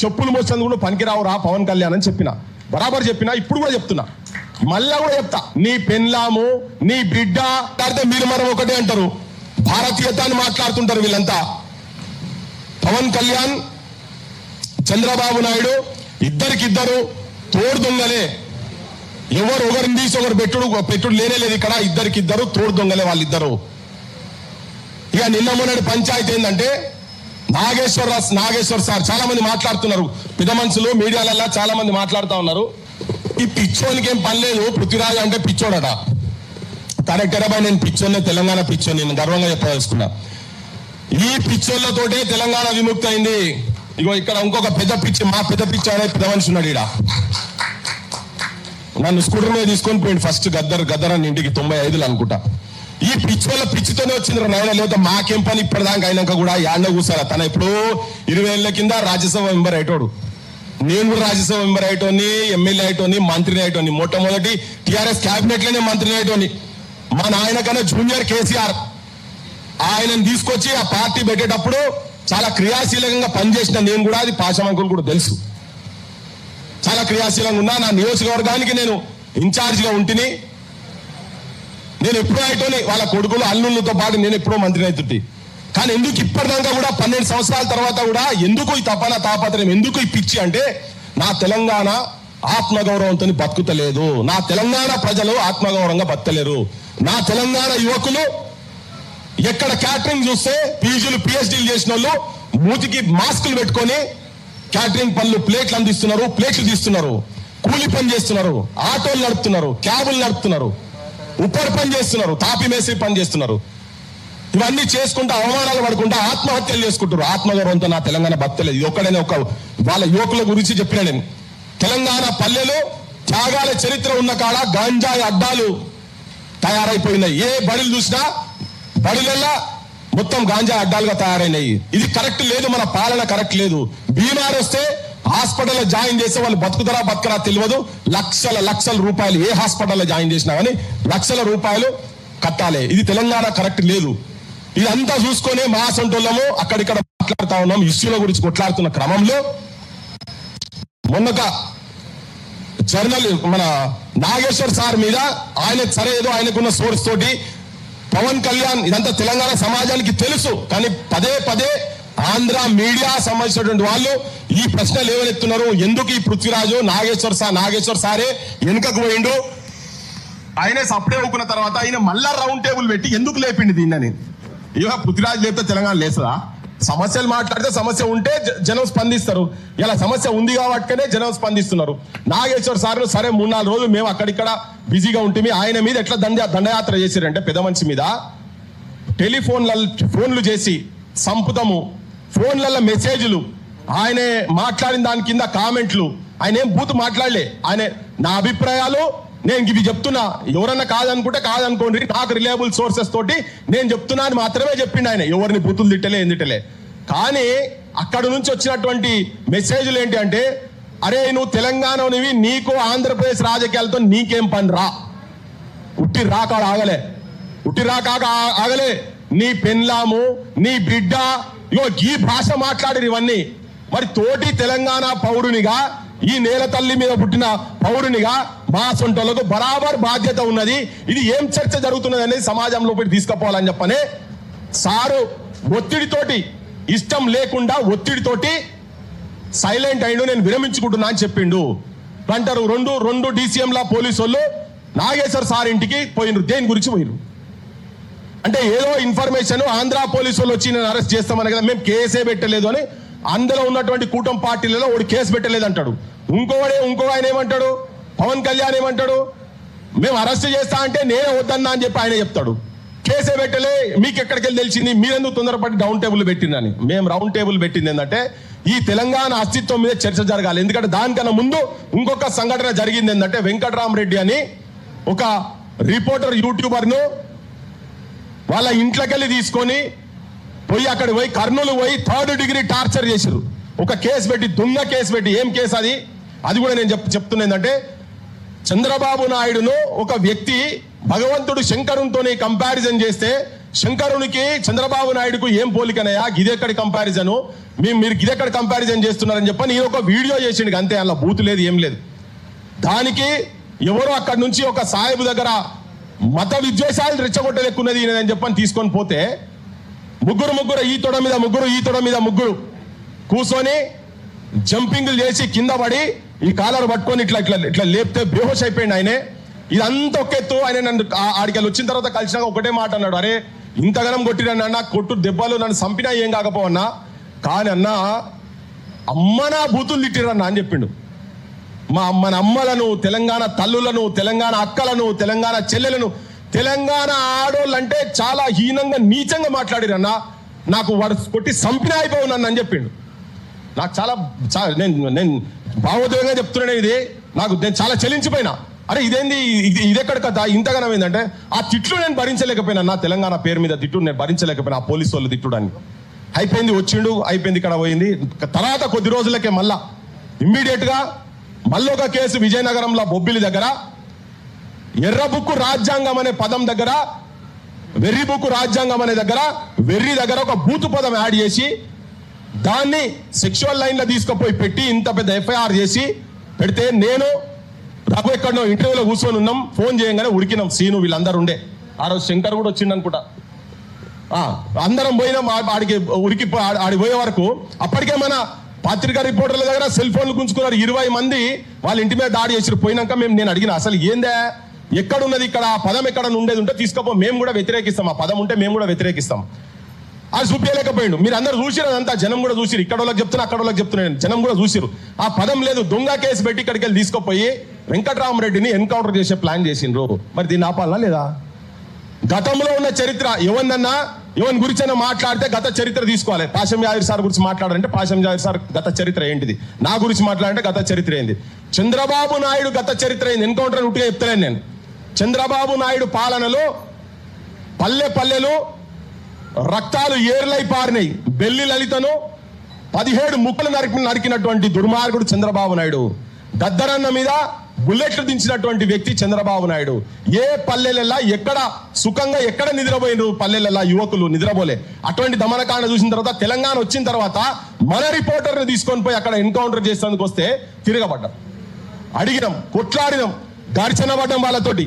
చెప్పులు మోసేందుకు కూడా పనికిరావురా పవన్ కళ్యాణ్ అని చెప్పిన, బరాబర్ చెప్పినా, ఇప్పుడు కూడా చెప్తున్నా, మళ్ళా కూడా చెప్తా. నీ పెన్లాము నీ బిడ్డ అంటే మీరు మనం ఒకటే అంటారు, భారతీయత అని మాట్లాడుతుంటారు వీళ్ళంతా. పవన్ కళ్యాణ్ చంద్రబాబు నాయుడు ఇద్దరికిద్దరు తోడు దొంగలే. ఎవరు ఒకరిని తీసి ఒకరు పెట్టుడు లేనేలేదు ఇక్కడ. ఇద్దరికిద్దరు తోడు దొంగలే వాళ్ళిద్దరు. ఇక నిన్న మొన్నటి పంచాయతీ ఏంటంటే నాగేశ్వర్ సార్ చాలా మంది మాట్లాడుతున్నారు, పెద్ద మనుషులు మీడియాలల్లో చాలా మంది మాట్లాడుతూ ఉన్నారు. ఈ పిచ్చోనికి ఏం పని లేదు, పృథ్వీరాజ్ అంటే పిచ్చోడట. కరెక్టరా బాయ్, నేను పిచ్చోన్నే, తెలంగాణ పిచ్చోని, నేను గర్వంగా చెప్పదలుచుకున్నా. ఈ పిచ్చోళ్లతోటే తెలంగాణ విముక్తి అయింది. ఇగో ఇక్కడ ఇంకొక పెద్ద పిచ్చి, మా పెద్ద పిచ్చి అనే పెద్ద మనిషి ఉన్నాడు ఈడ. నన్ను స్కూటర్ మీద తీసుకొని పోయింది ఫస్ట్ గద్దర్ అని ఇంటికి 95 అనుకుంటా. ఈ పిచ్చి వల్ల పిచ్చితోనే వచ్చింది నాయన, లేదా మాకేం పని ఇప్పటిదాకా అయినాక కూడా యాడ్లో కూర్చారా. తన ఇప్పుడు 20 ఏళ్ల కింద రాజ్యసభ మెంబర్ అయ్యేటోడు, నేను కూడా రాజ్యసభ మెంబర్ అయ్యేటోని, ఎమ్మెల్యే అయ్యేటోని, మంత్రిని అయ్యేటోని, మొట్టమొదటి టీఆర్ఎస్ క్యాబినెట్ లోనే మంత్రిని అయ్యేటోని. మా నాయన కన్నా జూనియర్ కేసీఆర్ ఆయనను తీసుకొచ్చి ఆ పార్టీ పెట్టేటప్పుడు చాలా క్రియాశీలంగా పనిచేసిన నేను కూడా, అది పాశమంకులు కూడా తెలుసు. చాలా క్రియాశీలంగా ఉన్నా. నా నియోజకవర్గానికి నేను ఇన్ఛార్జిగా ఉంటిని. నేను ఎప్పుడో అయితోని వాళ్ళ కొడుకులు అల్లుళ్ళతో పాటు నేను ఎప్పుడో మంత్రిని అవుతుంది. కానీ ఎందుకు ఇప్పటిదాకా కూడా 12 సంవత్సరాల తర్వాత కూడా ఎందుకు ఈ తాపత్రయం, ఎందుకు ఈ పిచ్చి అంటే, నా తెలంగాణ ఆత్మగౌరవంతో బతుకుతలేదు, నా తెలంగాణ ప్రజలు ఆత్మగౌరవంగా బతకలేరు. నా తెలంగాణ యువకులు ఎక్కడ క్యాటరింగ్ చూస్తే పీజీలు పిహెచ్డీలు చేసిన వాళ్ళు మూతికి మాస్కులు పెట్టుకొని క్యాటరింగ్ పనులు ప్లేట్లు అందిస్తున్నారు, ప్లేట్లు తీస్తున్నారు, కూలి పని చేస్తున్నారు, ఆటోలు నడుపుతున్నారు, క్యాబులు నడుపుతున్నారు, ఉప్పర్ పని చేస్తున్నారు, తాపి మేసి పని చేస్తున్నారు. ఇవన్నీ చేసుకుంటూ అవమానాలు పడుకుంటూ ఆత్మహత్యలు చేసుకుంటారు. ఆత్మగౌరవంతో నా తెలంగాణ బతకలేదు. ఇది ఒక్కడైనా ఒక వాళ్ళ యువకుల గురించి చెప్పిన నేను. తెలంగాణ పల్లెలు త్యాగాల చరిత్ర ఉన్న కాడ గంజాయి అడ్డాలు తయారైపోయినాయి. ఏ బడులు చూసినా బడులల్లా మొత్తం గాంజా అడ్డాలుగా తయారైనాయి. ఇది కరెక్ట్ లేదు, మన పాలన కరెక్ట్ లేదు. బీమార్ వస్తే హాస్పిటల్లో జాయిన్ చేస్తే వాళ్ళు బతుకుతారా బతకరా తెలియదు. లక్షల రూపాయలు ఏ హాస్పిటల్లో జాయిన్ చేసినా కానీ లక్షల రూపాయలు కట్టాలి. ఇది తెలంగాణ కరెక్ట్ లేదు. ఇదంతా చూసుకొని మా సొంటోళ్ళము అక్కడిక్కడ మాట్లాడుతా ఉన్నాం. ఇష్యూల గురించి కొట్లాడుతున్న క్రమంలో మొన్నక జర్నల్ మన నాగేశ్వర్ సార్ మీద ఆయన సరే ఏదో ఆయనకున్న సోర్స్ తోటి పవన్ కళ్యాణ్, ఇదంతా తెలంగాణ సమాజానికి తెలుసు, కానీ పదే ఆంధ్ర మీడియా సంబంధించినటువంటి వాళ్ళు ఈ ప్రశ్నలు లేవనెత్తున్నారు. ఎందుకు ఈ పృథ్వీరాజు నాగేశ్వర్ సారే వెనుకకు పోయిండు, ఆయనే సప్పుడే ఊకున్న తర్వాత ఆయన మళ్ళా రౌండ్ టేబుల్ పెట్టి ఎందుకు లేపిండి దీన్ని? ఇక పృథ్వీరాజు లేపితే తెలంగాణ లేసదా? సమస్యలు మాట్లాడితే సమస్య ఉంటే జనం స్పందిస్తారు. ఇలా సమస్య ఉంది కాబట్టినే జనం స్పందిస్తున్నారు. నాగేశ్వర్ సార్ సరే 3-4 రోజులు మేము అక్కడిక్కడ బిజీగా ఉంటుంది. ఆయన మీద ఎట్లా దండయాత్ర చేశారంటే పెద్ద మనిషి మీద ఫోన్లు చేసి సంపుతము, ఫోన్లలో మెసేజ్లు, ఆయనే మాట్లాడిన దాని కింద కామెంట్లు. ఆయన ఏం బూతు మాట్లాడలే. ఆయన నా అభిప్రాయాలు నేను ఇవి చెప్తున్నా, ఎవరన్నా కాదనుకుంటే కాదనుకోండి, నాకు రిలయబుల్ సోర్సెస్ తోటి నేను చెప్తున్నా అని మాత్రమే చెప్పిండు ఆయన. ఎవరిని బూతులు తిట్టలే, ఏం తిట్టలే. కానీ అక్కడ నుంచి వచ్చినటువంటి మెసేజ్లు ఏంటి అంటే, అరే నువ్వు తెలంగాణనివి, నీకు ఆంధ్రప్రదేశ్ రాజకీయాలతో నీకేం పని రా, ఉట్టి రాక ఆగలే. నీ పెన్లాము నీ బిడ్డ ఇగో ఈ భాష మాట్లాడిరు ఇవన్నీ. మరి తోటి తెలంగాణ పౌరునిగా, ఈ నేల తల్లి మీద పుట్టిన పౌరునిగా మా సొంటలకు బరాబర్ బాధ్యత ఉన్నది. ఇది ఏం చర్చ జరుగుతున్నది అనేది సమాజంలోకి తీసుకుపోవాలని చెప్పనే సారు ఒత్తిడితోటి, ఇష్టం లేకుండా ఒత్తిడితోటి సైలెంట్ అయిండు. నేను విరమించుకుంటున్నా అని చెప్పిండు. అంటారు రెండు DCMల పోలీసు వాళ్ళు నాగేశ్వర్ సార్ ఇంటికి పోయినరు. దేని గురించి పోయినరు అంటే ఏదో ఇన్ఫర్మేషన్ ఆంధ్ర పోలీసు వాళ్ళు వచ్చి నేను అరెస్ట్ చేస్తామని కదా, మేము కేసే పెట్టలేదు అని. అందులో ఉన్నటువంటి కూటమి పార్టీలలో ఒకటి కేసు పెట్టలేదు అంటాడు. ఇంకో ఆయన ఏమంటాడు, పవన్ కళ్యాణ్ ఏమంటాడు, మేము అరెస్ట్ చేస్తా అంటే నేనే వద్దన్నా అని చెప్పి ఆయన చెప్తాడు. కేసే పెట్టలే, మీకు ఎక్కడికి వెళ్ళి తెలిసింది, మీరెందుకు తొందరపడి రౌండ్ టేబుల్ పెట్టిందని. మేము రౌండ్ టేబుల్ పెట్టింది ఏంటంటే ఈ తెలంగాణ అస్తిత్వం మీద చర్చ జరగాలి. ఎందుకంటే దానికన్నా ముందు ఇంకొక సంఘటన జరిగింది ఏంటంటే, వెంకటరామరెడ్డి అని ఒక రిపోర్టర్ యూట్యూబర్ను వాళ్ళ ఇంట్లోకెళ్ళి తీసుకొని పోయి అక్కడ పోయి కర్నూలు పోయి 3rd డిగ్రీ టార్చర్ చేశారు. ఒక కేసు పెట్టి, దొంగ కేసు పెట్టి. ఏం కేసు అది కూడా నేను చెప్తున్నా ఏంటంటే, చంద్రబాబు నాయుడును ఒక వ్యక్తి భగవంతుడు శంకరునితోని కంపారిజన్ చేస్తే, శంకరునికి చంద్రబాబు నాయుడుకు ఏం పోలికనయా, గిదెక్కడి కంపారిజను, మీరు ఇదెక్కడ కంపారిజన్ చేస్తున్నారని చెప్పని నేను ఒక వీడియో చేసిండు అంతే, అలా బూతు లేదు ఏం లేదు. దానికి ఎవరో అక్కడి నుంచి ఒక సాహెబ్ దగ్గర మత విద్వేషాలు రెచ్చగొట్టలేకున్నది అని చెప్పని తీసుకొని పోతే ముగ్గురు ఈ తొడ మీద ముగ్గురు కూర్చొని జంపింగ్లు చేసి కింద పడి ఈ కాలర్ పట్టుకొని ఇట్లా లేపితే బేహోష్ అయిపోయింది ఆయనే. ఇదంతా ఒకెత్తు. ఆయన నన్ను ఆడికి వచ్చిన తర్వాత కలిసినాక ఒకటే మాట అన్నాడు, అరే ఇంతగానం కొట్టిరన్న కొట్టు దెబ్బలు నన్ను చంపినా ఏం కాకపోవన్నా, కానీ అన్న అమ్మనా బూతులు తిట్టిరన్నా అని చెప్పిండు. మన అమ్మలను, తెలంగాణ తల్లులను, తెలంగాణ అక్కలను, తెలంగాణ చెల్లెలను, తెలంగాణ ఆడోళ్ళంటే చాలా హీనంగా నీచంగా మాట్లాడిరన్నా, నాకు వాడు కొట్టి చంపినా అయిపోవునన్న అని చెప్పిండు. నాకు చాలా నేను భావోద్వేగంగా చెప్తున్నాను. ఇది నేను చాలా చలించిపోయినా. అరే ఇదేంది, ఇదెక్కడ కదా ఇంతగానం ఏంటంటే ఆ తిట్లు నేను భరించలేకపోయినా, నా తెలంగాణ పేరు మీద తిట్టు నేను భరించలేకపోయినా. ఆ పోలీసు వాళ్ళు తిట్టుడానికి అయిపోయింది, వచ్చిండు అయిపోయింది, ఇక్కడ పోయింది. తర్వాత కొద్ది రోజులకే మళ్ళా ఇమ్మీడియట్ గా మళ్ళీ ఒక కేసు విజయనగరంలో బొబ్బిలి దగ్గర ఎర్రబుక్కు రాజ్యాంగం అనే పదం దగ్గర, వెర్రి బుక్కు రాజ్యాంగం అనే దగ్గర, వెర్రి దగ్గర ఒక బూతు పదం యాడ్ చేసి దాన్ని సెక్షువల్ లైన్ లో తీసుకుపోయి పెట్టి ఇంత పెద్ద ఎఫ్ఐఆర్ చేసి పెడితే నేను రఘు ఎక్కడో ఇంటర్వ్యూలో కూర్చొని ఉన్నాం. ఫోన్ చేయగానే ఉరికినాం. సీను వీళ్ళందరూ ఉండే. ఆ రోజు శంకర్ కూడా వచ్చిండు అనుకుంటా. అందరం పోయినాం ఆడికి ఉరికి. ఆడి పోయే వరకు అప్పటికే మన పత్రికా రిపోర్టర్ల దగ్గర సెల్ ఫోన్లు గుంజుకున్నారు 20 మంది. వాళ్ళ ఇంటి మీద దాడి చేసి పోయినాక నేను అడిగిన, అసలు ఏందే ఎక్కడున్నది ఇక్కడ, ఆ పదం ఎక్కడ ఉండేది ఉంటే తీసుకపో, మేము కూడా వ్యతిరేకిస్తాం, ఆ పదం ఉంటే మేము కూడా వ్యతిరేకిస్తాం. అది చూపించలేకపోయిండు. మీరు అందరు చూసిరు, అదంతా జనం కూడా చూసిరు. ఇక్కడ వాళ్ళకి చెప్తున్నా, అక్కడ వాళ్ళకి చెప్తున్నాను, జనం కూడా చూసిరు. ఆ పదం లేదు. దొంగ కేసు పెట్టి ఇక్కడికి వెళ్ళి తీసుకుపోయి వెంకట్రామరెడ్డిని ఎన్కౌంటర్ చేసే ప్లాన్ చేసిండ్రు. మరి దీన్ని ఆపాలనా లేదా? గతంలో ఉన్న చరిత్ర ఎవరినన్నా ఎవరి గురించి మాట్లాడితే గత చరిత్ర తీసుకోవాలి. పాషం యాదవ్ సార్ గురించి మాట్లాడాలంటే పాషం యాదవ్ సార్ గత చరిత్ర ఏంటిది, నా గురించి మాట్లాడాలంటే గత చరిత్ర ఏంది, చంద్రబాబు నాయుడు గత చరిత్ర ఏంది. ఎన్కౌంటర్ ఉట్టిగా చెప్తలేను నేను. చంద్రబాబు నాయుడు పాలనలో పల్లెలు రక్తాలు ఏర్లై పారినాయి. బెల్లి లలితను 17 ముక్కలు నరికినటువంటి దుర్మార్గుడు చంద్రబాబు నాయుడు. గద్దరన్న మీద బుల్లెట్లు దించినటువంటి వ్యక్తి చంద్రబాబు నాయుడు. ఏ పల్లెలెల్లా ఎక్కడ సుఖంగా ఎక్కడ నిద్రపోయిన పల్లెలెల్లా యువకులు నిద్రపోలే. అటువంటి దమనకాండ చూసిన తర్వాత తెలంగాణ వచ్చిన తర్వాత మన రిపోర్టర్ని తీసుకొని పోయి అక్కడ ఎన్కౌంటర్ చేసేందుకు వస్తే తిరగబడ్డాం, అడిగినాం, కొట్లాడినాం, ఘర్షణ పడ్డం, వాళ్ళతోటి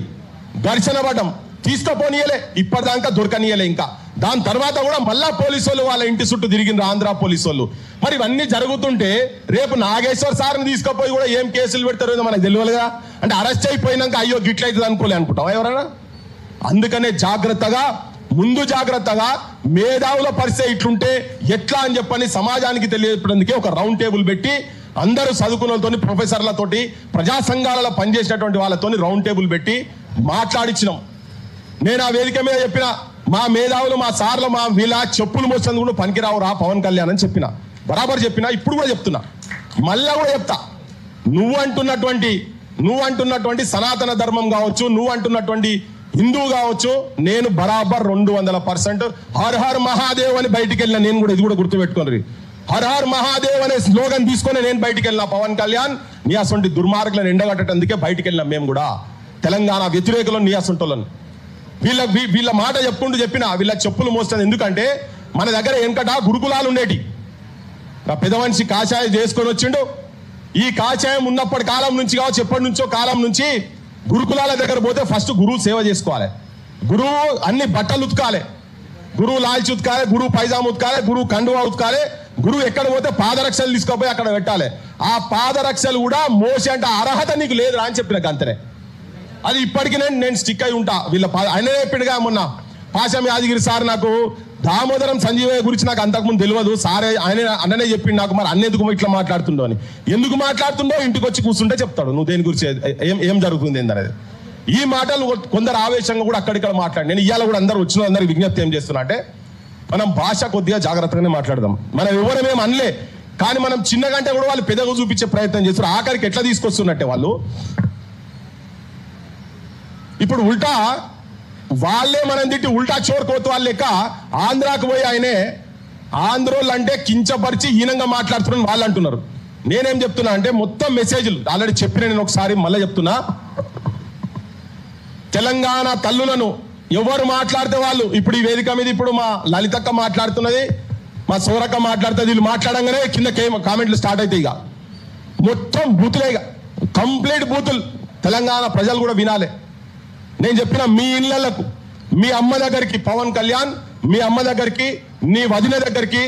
ఘర్షణ పడ్డం, తీసుకపోనీయలే, ఇప్పటిదాకా దొరకనీయలే. ఇంకా దాని తర్వాత కూడా మళ్ళా పోలీసు వాళ్ళు వాళ్ళ ఇంటి చుట్టూ తిరిగిన ఆంధ్ర పోలీసు వాళ్ళు. మరి ఇవన్నీ జరుగుతుంటే రేపు నాగేశ్వర్ సార్ని తీసుకుపోయి కూడా ఏం కేసులు పెడతారో మనకు తెలియదుగా. అంటే అరెస్ట్ అయిపోయినాక అయ్యో గిట్లయితుంది అనుకోలే అనుకుంటాం ఎవరైనా. అందుకనే ముందు జాగ్రత్తగా మేధావుల పరిస్థితి ఇట్లుంటే ఎట్లా అని చెప్పని సమాజానికి తెలియపడానికి ఒక రౌండ్ టేబుల్ పెట్టి అందరూ చదువుకున్నతోని, ప్రొఫెసర్లతోటి, ప్రజా సంఘాలలో పనిచేసినటువంటి వాళ్ళతోని రౌండ్ టేబుల్ పెట్టి మాట్లాడించినాం. నేను ఆ వేదిక మీద చెప్పిన, మా మేధావులు, మా సార్లు, మా వీళ్ళ చెప్పులు మోసేందుకు కూడా పనికిరావు రా పవన్ కళ్యాణ్ అని చెప్పిన, బరాబర్ చెప్పిన. ఇప్పుడు కూడా చెప్తున్నా, మళ్ళా కూడా చెప్తా. నువ్వు అంటున్నటువంటి సనాతన ధర్మం కావచ్చు, నువ్వు అంటున్నటువంటి హిందువు కావచ్చు, నేను బరాబర్ 200% హర్ హర్ మహాదేవ్ అని బయటికి వెళ్ళిన. నేను కూడా ఇది కూడా గుర్తుపెట్టుకోండి, హర్ హర్ మహాదేవ్ అనే స్లోగన్ తీసుకొని నేను బయటికి వెళ్ళిన. పవన్ కళ్యాణ్ నీ అసొంటి దుర్మార్గులను ఎండగట్టేందుకే బయటికి వెళ్ళినాం మేము కూడా. తెలంగాణ వ్యతిరేకులను, నీ అసొంటోళ్ళను వీళ్ళ మాట చెప్పుకుంటూ చెప్పిన, వీళ్ళ చెప్పులు మోస్తుంది. ఎందుకంటే మన దగ్గర వెనకట గురుకులాలు ఉండేటి. పెద్ద మనిషి కాషాయం చేసుకొని వచ్చిండు. ఈ కాషాయం ఉన్నప్పటి కాలం నుంచి కావచ్చు, ఎప్పటి నుంచో కాలం నుంచి గురుకులాల దగ్గర పోతే ఫస్ట్ గురువు సేవ చేసుకోవాలి. గురువు అన్ని బట్టలు ఉతకాలి, గురువు లాల్చి ఉతకాలి, గురువు పైజామా ఉతకాలి, గురువు కండువా ఉతకాలి. గురువు ఎక్కడ పోతే పాదరక్షలు తీసుకుపోయి అక్కడ పెట్టాలి. ఆ పాదరక్షలు కూడా మోసి అంటే అర్హత నీకు లేదురా అని చెప్పిన అంతనే. అది ఇప్పటికీ నేను స్టిక్ అయి ఉంటా. వీళ్ళ ఆయన చెప్పిడుగా మొన్న పాషం యాదగిరి సార్, నాకు దామోదరం సంజీవయ్య గురించి నాకు అంతకుముందు తెలియదు సారే, అన్ననే చెప్పిండు నాకు. మరి అన్నెందుకు ఇట్లా మాట్లాడుతుండో అని. ఎందుకు మాట్లాడుతుండో ఇంటికి వచ్చి కూర్చుంటే చెప్తాడు నువ్వు దేని గురించి ఏం జరుగుతుంది ఏందనేది. ఈ మాటలు కొందరు ఆవేశంగా కూడా అక్కడిక్కడ మాట్లాడి, నేను ఇవాళ కూడా అందరూ వచ్చిన అందరికి విజ్ఞప్తి ఏం చేస్తున్నా అంటే, మనం భాష కొద్దిగా జాగ్రత్తగానే మాట్లాడదాం. మనం ఎవరమేం అనలే, కానీ మనం చిన్నగంటే కూడా వాళ్ళు పెద్దగా చూపించే ప్రయత్నం చేస్తారు. ఆఖరికి ఎట్లా తీసుకొస్తున్నట్టే వాళ్ళు ఇప్పుడు ఉల్టా వాళ్ళే మనం తిట్టి ఉల్టా చోర్ కోతవాళ్ళు లెక్క ఆంధ్రాకు పోయి ఆయనే ఆంధ్రోళ్ళు అంటే కించపరిచి హీనంగా మాట్లాడుతున్నాను వాళ్ళు అంటున్నారు. నేనేం చెప్తున్నా అంటే మొత్తం మెసేజ్లు ఆల్రెడీ చెప్పిన, నేను ఒకసారి మళ్ళీ చెప్తున్నా. తెలంగాణ తల్లులను ఎవరు మాట్లాడితే వాళ్ళు, ఇప్పుడు ఈ వేదిక మీద ఇప్పుడు మా లలితక్క మాట్లాడుతున్నది, మా సోరక్క మాట్లాడితే వీళ్ళు మాట్లాడంగానే కింద కామెంట్లు స్టార్ట్ అవుతాయి. ఇక మొత్తం బూతులే, ఇక కంప్లీట్ బూతులు. తెలంగాణ ప్రజలు కూడా వినాలి. నేను చెప్పిన మీ ఇళ్లకు, మీ అమ్మ దగ్గరికి పవన్ కళ్యాణ్, మీ అమ్మ దగ్గరికి, నీ వదిన దగ్గరికి,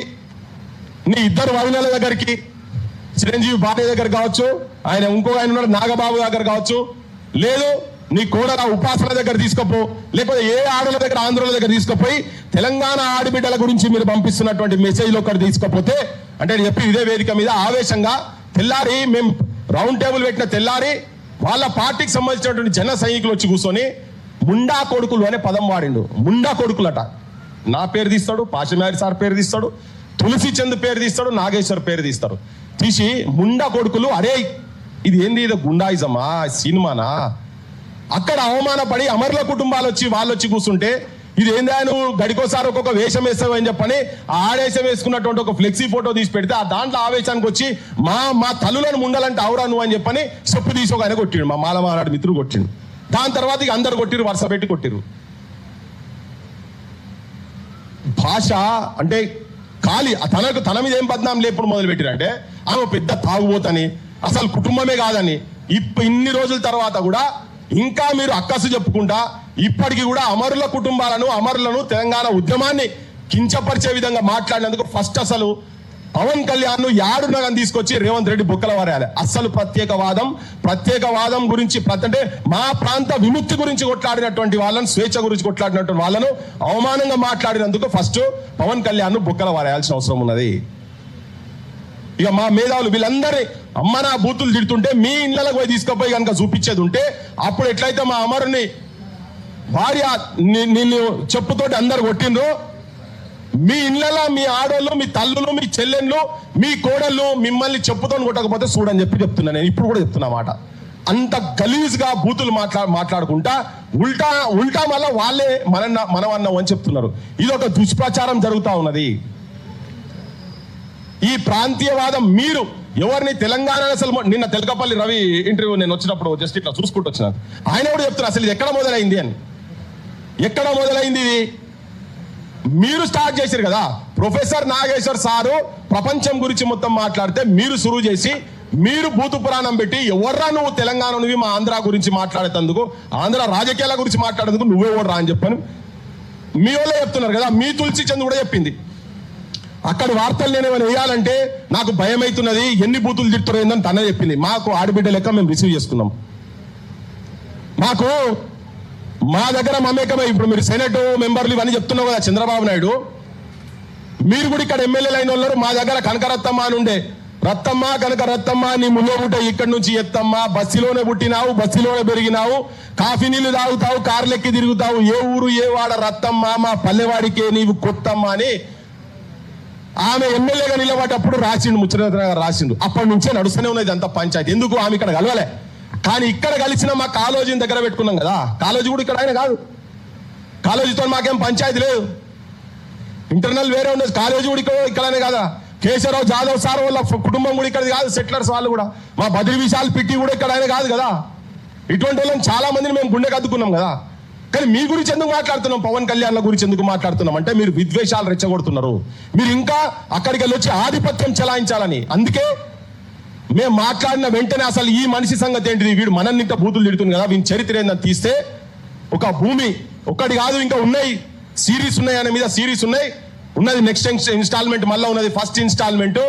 నీ ఇద్దరు వదినల దగ్గరికి, చిరంజీవి భార్య దగ్గర కావచ్చు, ఆయన ఇంకో ఆయన ఉన్నాడు నాగబాబు దగ్గర కావచ్చు, లేదు నీ కోడల ఉపాసన దగ్గర తీసుకుపో, లేకపోతే ఏ ఆడల దగ్గర ఆంధ్రుల దగ్గర తీసుకుపోయి తెలంగాణ ఆడబిడ్డల గురించి మీరు పంపిస్తున్నటువంటి మెసేజ్లు ఒకటి తీసుకపోతే, అంటే నేను చెప్పి ఇదే వేదిక మీద ఆవేశంగా తెల్లారి మేము రౌండ్ టేబుల్ పెట్టిన తెల్లారి వాళ్ళ పార్టీకి సంబంధించినటువంటి జన సైనికులు వచ్చి కూర్చొని ముండా కొడుకులు అనే పదం వాడిండు. ముండా కొడుకులట. నా పేరు తీస్తాడు, పాషమారి సార్ పేరు తీస్తాడు, తులసి చంద్ పేరు తీస్తాడు, నాగేశ్వర్ పేరు తీస్తాడు. తీసి ముండా కొడుకులు, అరే ఇది ఏంది, ఇది గుండాయిజమా, సినిమానా? అక్కడ అవమానపడి అమరుల కుటుంబాలు వచ్చి వాళ్ళు వచ్చి కూర్చుంటే ఇది ఏందా నువ్వు గడికోసారి ఒక్కొక్క వేషం వేస్తావు అని చెప్పని ఆడేషం వేసుకున్నటువంటి ఒక ఫ్లెక్సీ ఫోటో తీసి పెడితే ఆ దాంట్లో ఆవేశానికి వచ్చి మా తల్లులను ముండాలంటే అవురా నువ్వు అని చెప్పని చెప్పు తీసి ఒక ఆయన కొట్టిండు, మా మాలమానాడు మిత్రుడు కొట్టిండు. దాని తర్వాత ఇక అందరు కొట్టిరు, వరుస పెట్టి కొట్టిరు. భాష అంటే ఖాళీ తన మీద ఏం బద్నాం లేప్పుడు మొదలు పెట్టిరంటే ఆమె పెద్ద తాగుబోతని, అసలు కుటుంబమే కాదని. ఇన్ని రోజుల తర్వాత కూడా ఇంకా మీరు అక్కసు చెప్పుకుంటా ఇప్పటికీ కూడా అమరుల కుటుంబాలను, అమరులను, తెలంగాణ ఉద్యమాన్ని కించపరిచే విధంగా మాట్లాడినందుకు ఫస్ట్ అసలు పవన్ కళ్యాణ్ ను యాడునగని తీసుకొచ్చి రేవంత్ రెడ్డి బొక్కల వారేయాలి. అస్సలు ప్రత్యేకవాదం గురించి, అంటే మా ప్రాంత విముక్తి గురించి కొట్లాడినటువంటి వాళ్ళను, స్వేచ్ఛ గురించి కొట్లాడినటువంటి వాళ్ళను అవమానంగా మాట్లాడినందుకు ఫస్ట్ పవన్ కళ్యాణ్ ను బొక్కల వారేయాల్సిన అవసరం ఉన్నది. ఇక మా మేధావులు వీళ్ళందరి అమ్మ నా బూతులు తిడుతుంటే మీ ఇళ్లకు పోయి తీసుకుపోయి కనుక చూపించేది ఉంటే అప్పుడు ఎట్లయితే మా అమరుని భార్య నిన్ను చెప్పుతోటి అందరు కొట్టిండ్రు, మీ ఇళ్లలో మీ ఆడోళ్ళు, మీ తల్లులు, మీ చెల్లెళ్ళు, మీ కోడళ్ళు మిమ్మల్ని చెప్పుతో కొట్టకపోతే చూడని చెప్తున్నా. నేను ఇప్పుడు కూడా చెప్తున్నా మాట. అంత గలీజ్ గా బూతులు మాట్లాడుకుంటా ఉల్టా మళ్ళా వాళ్ళే మనమన్నాం అని చెప్తున్నారు. ఇది ఒక దుష్ప్రచారం జరుగుతూ ఉన్నది. ఈ ప్రాంతీయవాదం మీరు ఎవరిని తెలంగాణ, అసలు నిన్న తెలకపల్లి రవి ఇంటర్వ్యూ నేను వచ్చినప్పుడు జస్ట్ ఇట్లా చూసుకుంటూ వచ్చిన ఆయన కూడా చెప్తున్నారు అసలు ఇది ఎక్కడ మొదలైంది అని. ఎక్కడ మొదలైంది ఇది? మీరు స్టార్ట్ చేశారు కదా. ప్రొఫెసర్ నాగేశ్వర్ సారు ప్రపంచం గురించి మొత్తం మాట్లాడితే మీరు సురువు చేసి మీరు భూతు పురాణం పెట్టి ఎవర్రా నువ్వు తెలంగాణ నువ్వు మా ఆంధ్ర గురించి మాట్లాడేందుకు, ఆంధ్ర రాజకీయాల గురించి మాట్లాడేందుకు నువ్వే ఓడరా అని చెప్పాను. మీ వాళ్ళే చెప్తున్నారు కదా. మీ తులసి చంద్ కూడా చెప్పింది అక్కడ వార్తలు నేను ఏమైనా వేయాలంటే నాకు భయం అవుతున్నది, ఎన్ని బూతులు తిడుతారో ఏందని తనే చెప్పింది. మాకు ఆడబిడ్డ లెక్క మేము రిసీవ్ చేసుకున్నాం. మా దగ్గర మమేకమై ఇప్పుడు మీరు సెనెట్ మెంబర్లు ఇవన్నీ చెప్తున్నావు కదా చంద్రబాబు నాయుడు, మీరు కూడా ఇక్కడ ఎమ్మెల్యేలు అయిన వాళ్ళు మా దగ్గర కనకరత్తమ్మ అని ఉండే, రత్తమ్మ కనుక రత్తమ్మ నీ ముందే పుట్ట ఇక్కడి నుంచి ఎత్తమ్మ, బస్సులోనే పుట్టినావు, బస్సులోనే పెరిగినావు, కాఫీ నీళ్లు తాగుతావు, కార్లెక్కి తిరుగుతావు, ఏ ఊరు ఏ వాడ రత్తమ్మ, మా పల్లెవాడికే నీవు కొత్తమ్మ అని ఆమె ఎమ్మెల్యేగా నిలబడ్డప్పుడు రాసిండు, ముచ్చరత్న గారు రాసిండు. అప్పటి నుంచే నడుస్తూనే ఉన్నది అంత పంచాయతీ. ఎందుకు ఆమె ఇక్కడ కలవలే, కానీ ఇక్కడ కలిసిన మా కాలేజీని దగ్గర పెట్టుకున్నాం కదా. కాలేజీ కూడా ఇక్కడ ఆయన కాదు, కాలేజీతో మాకేం పంచాయతీ లేదు, ఇంటర్నల్ వేరే ఉండదు. కాలేజీ కూడా ఇక్కడనే కదా. కేశవరావు జాదవ్ సార్ వాళ్ళ కుటుంబం కూడా ఇక్కడ కాదు, సెటిలర్స్ వాళ్ళు కూడా. మా బద్రి విశాల్ పిట్టి కూడా ఇక్కడ ఆయన కాదు కదా. ఇటువంటి వాళ్ళని చాలా మందిని మేము గుండె కద్దుకున్నాం కదా. కానీ మీ గురించి ఎందుకు మాట్లాడుతున్నాం, పవన్ కళ్యాణ్ గురించి ఎందుకు మాట్లాడుతున్నాం అంటే మీరు విద్వేషాలు రెచ్చగొడుతున్నారు. మీరు ఇంకా అక్కడికి వెళ్ళి వచ్చి ఆధిపత్యం చెలాయించాలని. అందుకే మేము మాట్లాడిన వెంటనే అసలు ఈ మనిషి సంగతి ఏంటిది, వీడు మనల్ని ఇంకా బూతులు తిడుతుంది కదా, వీని చరిత్ర ఏందని తీస్తే ఒక భూమి ఒక్కటి కాదు ఇంకా ఉన్నాయి, సిరీస్ ఉన్నాయి, అనే మీద సిరీస్ ఉన్నది. నెక్స్ట్ ఇన్స్టాల్మెంట్ మళ్ళీ ఉన్నది, ఫస్ట్ ఇన్స్టాల్మెంట్